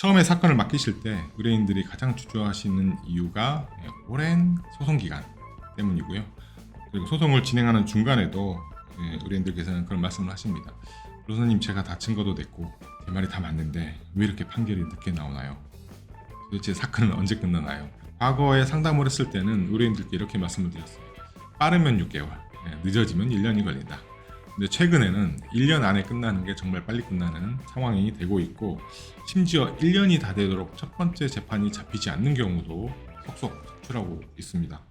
처음에 사건을 맡기실 때 의뢰인들이 가장 주저하시는 이유가 오랜 소송 기간 때문이고요. 그리고 소송을 진행하는 중간에도 의뢰인들께서는 그런 말씀을 하십니다. 변호사님, 제가 다 증거도 냈고 제 말이 다 맞는데 왜 이렇게 판결이 늦게 나오나요? 도대체 사건은 언제 끝나나요? 과거에 상담을 했을 때는 의뢰인들께 이렇게 말씀을 드렸어요. 빠르면 6개월, 늦어지면 1년이 걸린다. 근데 최근에는 1년 안에 끝나는 게 정말 빨리 끝나는 상황이 되고 있고, 심지어 1년이 다 되도록 첫 번째 재판이 잡히지 않는 경우도 속속 속출하고 있습니다.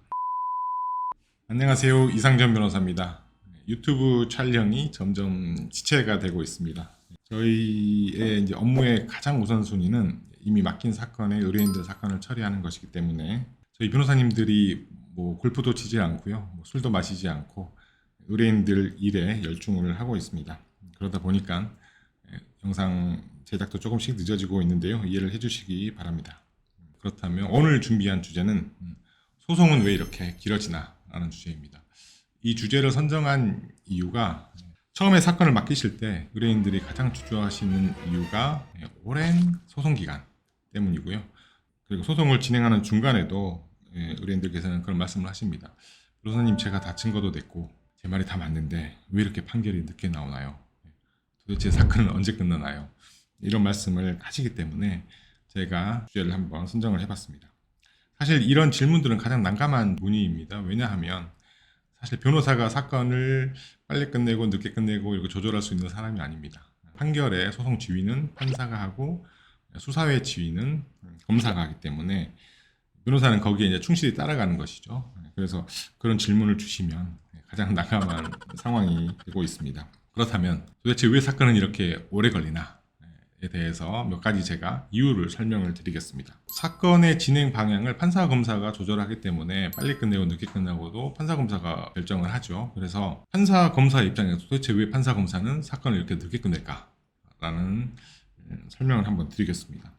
안녕하세요, 이상전 변호사입니다. 유튜브 촬영이 점점 지체가 되고 있습니다. 저희의 이제 업무의 가장 우선순위는 이미 맡긴 사건의 의뢰인들 사건을 처리하는 것이기 때문에 저희 변호사님들이 골프도 치지 않고요, 술도 마시지 않고 의뢰인들 일에 열중을 하고 있습니다. 그러다 보니까 영상 제작도 조금씩 늦어지고 있는데요, 이해를 해주시기 바랍니다. 그렇다면 오늘 준비한 주제는 소송은 왜 이렇게 길어지나 라는 주제입니다. 이 주제를 선정한 이유가 처음에 사건을 맡기실 때 의뢰인들이 가장 주저하시는 이유가 오랜 소송 기간 때문이고요. 그리고 소송을 진행하는 중간에도 의뢰인들께서는 그런 말씀을 하십니다. 변호사님, 제가 다 증거도 냈고 제 말이 다 맞는데 왜 이렇게 판결이 늦게 나오나요? 도대체 사건은 언제 끝나나요? 이런 말씀을 하시기 때문에 제가 주제를 한번 선정을 해봤습니다. 사실 이런 질문들은 가장 난감한 문의입니다. 왜냐하면 사실 변호사가 사건을 빨리 끝내고 늦게 끝내고 이렇게 조절할 수 있는 사람이 아닙니다. 판결의 소송 지휘는 판사가 하고 수사의 지휘는 검사가 하기 때문에 변호사는 거기에 이제 충실히 따라가는 것이죠. 그래서 그런 질문을 주시면 가장 난감한 상황이 되고 있습니다. 그렇다면 도대체 왜 사건은 이렇게 오래 걸리나에 대해서 몇 가지 제가 이유를 설명을 드리겠습니다. 사건의 진행 방향을 판사 검사가 조절하기 때문에 빨리 끝내고 늦게 끝나고도 판사 검사가 결정을 하죠. 그래서 판사 검사 입장에서 도대체 왜 판사 검사는 사건을 이렇게 늦게 끝낼까 라는 설명을 한번 드리겠습니다.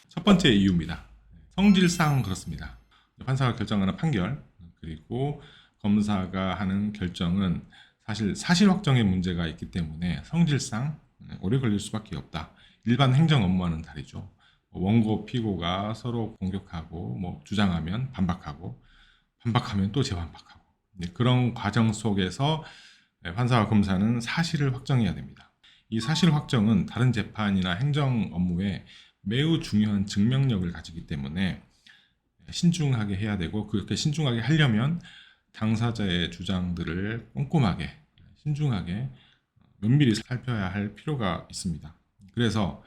첫 번째 이유입니다. 성질상 그렇습니다. 판사가 결정하는 판결, 그리고 검사가 하는 결정은 사실 사실 확정의 문제가 있기 때문에 성질상 오래 걸릴 수밖에 없다. 일반 행정 업무와는 다르죠. 원고, 피고가 서로 공격하고 주장하면 반박하고 반박하면 또 재반박하고 그런 과정 속에서 판사와 검사는 사실을 확정해야 됩니다. 이 사실 확정은 다른 재판이나 행정 업무에 매우 중요한 증명력을 가지기 때문에 신중하게 해야 되고, 그렇게 신중하게 하려면 당사자의 주장들을 꼼꼼하게 신중하게 면밀히 살펴야 할 필요가 있습니다. 그래서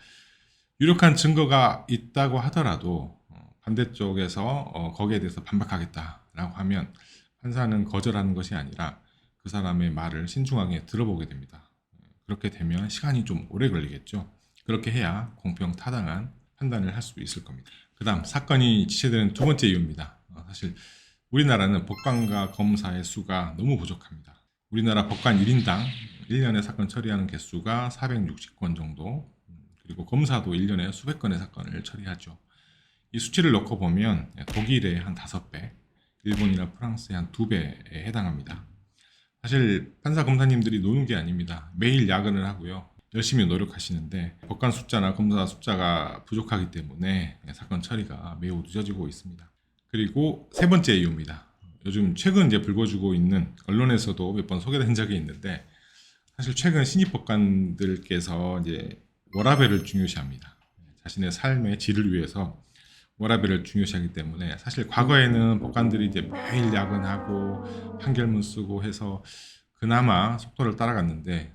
유력한 증거가 있다고 하더라도 반대쪽에서 거기에 대해서 반박하겠다라고 하면 판사는 거절하는 것이 아니라 그 사람의 말을 신중하게 들어보게 됩니다. 그렇게 되면 시간이 좀 오래 걸리겠죠. 그렇게 해야 공평타당한 판단을 할 수 있을 겁니다. 그 다음, 사건이 지체되는 두 번째 이유입니다. 사실 우리나라는 법관과 검사의 수가 너무 부족합니다. 우리나라 법관 1인당 1년에 사건 처리하는 개수가 460건 정도, 그리고 검사도 1년에 수백 건의 사건을 처리하죠. 이 수치를 놓고 보면 독일의 한 5배, 일본이나 프랑스의 한 2배에 해당합니다. 사실 판사 검사님들이 노는 게 아닙니다. 매일 야근을 하고요, 열심히 노력하시는데 법관 숫자나 검사 숫자가 부족하기 때문에 사건 처리가 매우 늦어지고 있습니다. 그리고 세 번째 이유입니다. 요즘 최근 이제 불거지고 있는, 언론에서도 몇 번 소개된 적이 있는데, 사실 최근 신입 법관들께서 이제 워라밸을 중요시합니다. 자신의 삶의 질을 위해서 워라밸을 중요시하기 때문에, 사실 과거에는 법관들이 이제 매일 야근하고 판결문 쓰고 해서 그나마 속도를 따라갔는데,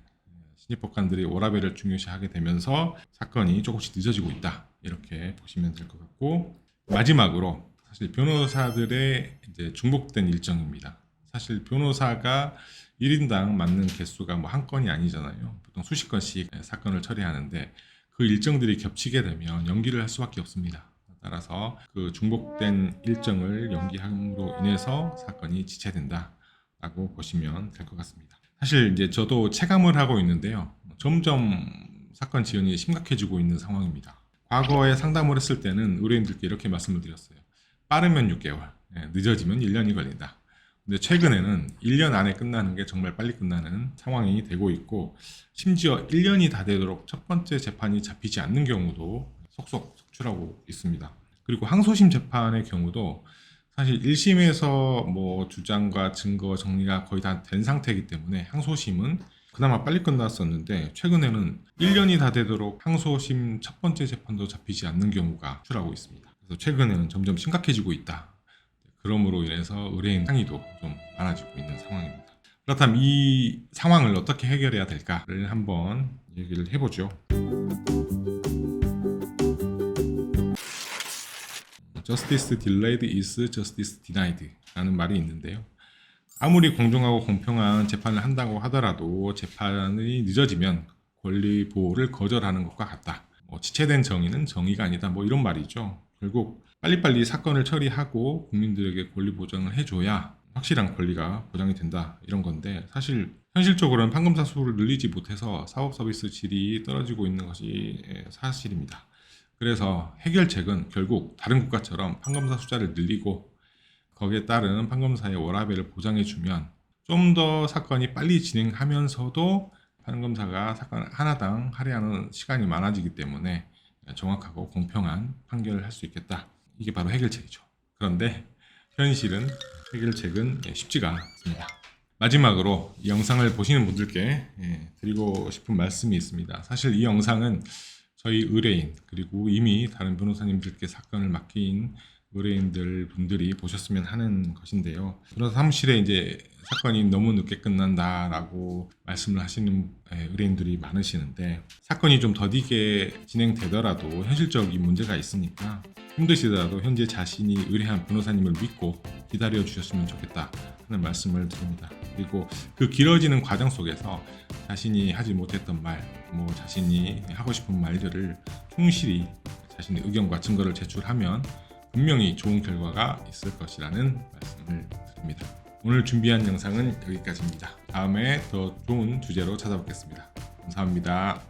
신입 법관들이 워라밸을 중요시하게 되면서 사건이 조금씩 늦어지고 있다, 이렇게 보시면 될 것 같고, 마지막으로 사실 변호사들의 이제 중복된 일정입니다. 사실 변호사가 1인당 맡는 개수가 한 건이 아니잖아요. 보통 수십 건씩 사건을 처리하는데 그 일정들이 겹치게 되면 연기를 할 수밖에 없습니다. 따라서 그 중복된 일정을 연기함으로 인해서 사건이 지체된다라고 보시면 될 것 같습니다. 사실 이제 저도 체감을 하고 있는데요, 점점 사건 지연이 심각해지고 있는 상황입니다. 과거에 상담을 했을 때는 의뢰인들께 이렇게 말씀을 드렸어요. 빠르면 6개월, 늦어지면 1년이 걸린다. 근데 최근에는 1년 안에 끝나는 게 정말 빨리 끝나는 상황이 되고 있고, 심지어 1년이 다 되도록 첫 번째 재판이 잡히지 않는 경우도 속속 속출하고 있습니다. 그리고 항소심 재판의 경우도 사실 1심에서 뭐 주장과 증거 정리가 거의 다 된 상태이기 때문에 항소심은 그나마 빨리 끝났었는데, 최근에는 1년이 다 되도록 항소심 첫 번째 재판도 잡히지 않는 경우가 출하고 있습니다. 그래서 최근에는 점점 심각해지고 있다. 그러므로 인해서 의뢰인 항의도 좀 많아지고 있는 상황입니다. 그렇다면 이 상황을 어떻게 해결해야 될까를 한번 얘기를 해보죠. Justice delayed is justice denied 라는 말이 있는데요. 아무리 공정하고 공평한 재판을 한다고 하더라도 재판이 늦어지면 권리 보호를 거절하는 것과 같다. 지체된 정의는 정의가 아니다. 이런 말이죠. 결국 빨리빨리 사건을 처리하고 국민들에게 권리 보장을 해줘야 확실한 권리가 보장이 된다, 이런 건데, 사실 현실적으로는 판검사 수를 늘리지 못해서 사법 서비스 질이 떨어지고 있는 것이 사실입니다. 그래서 해결책은 결국 다른 국가처럼 판검사 숫자를 늘리고 거기에 따른 판검사의 워라밸을 보장해주면 좀 더 사건이 빨리 진행하면서도 판검사가 사건 하나당 할애하는 시간이 많아지기 때문에 정확하고 공평한 판결을 할 수 있겠다. 이게 바로 해결책이죠. 그런데 현실은 해결책은 쉽지가 않습니다. 마지막으로 이 영상을 보시는 분들께 드리고 싶은 말씀이 있습니다. 사실 이 영상은 저희 의뢰인, 그리고 이미 다른 변호사님들께 사건을 맡긴 의뢰인들 분들이 보셨으면 하는 것인데요. 변호사 사무실에 이제 사건이 너무 늦게 끝난다라고 말씀을 하시는 의뢰인들이 많으시는데, 사건이 좀 더디게 진행되더라도 현실적인 문제가 있으니까 힘드시더라도 현재 자신이 의뢰한 변호사님을 믿고 기다려 주셨으면 좋겠다 하는 말씀을 드립니다. 그리고 그 길어지는 과정 속에서 자신이 하지 못했던 말, 자신이 하고 싶은 말들을 충실히 자신의 의견과 증거를 제출하면 분명히 좋은 결과가 있을 것이라는 말씀을 드립니다. 오늘 준비한 영상은 여기까지입니다. 다음에 더 좋은 주제로 찾아뵙겠습니다. 감사합니다.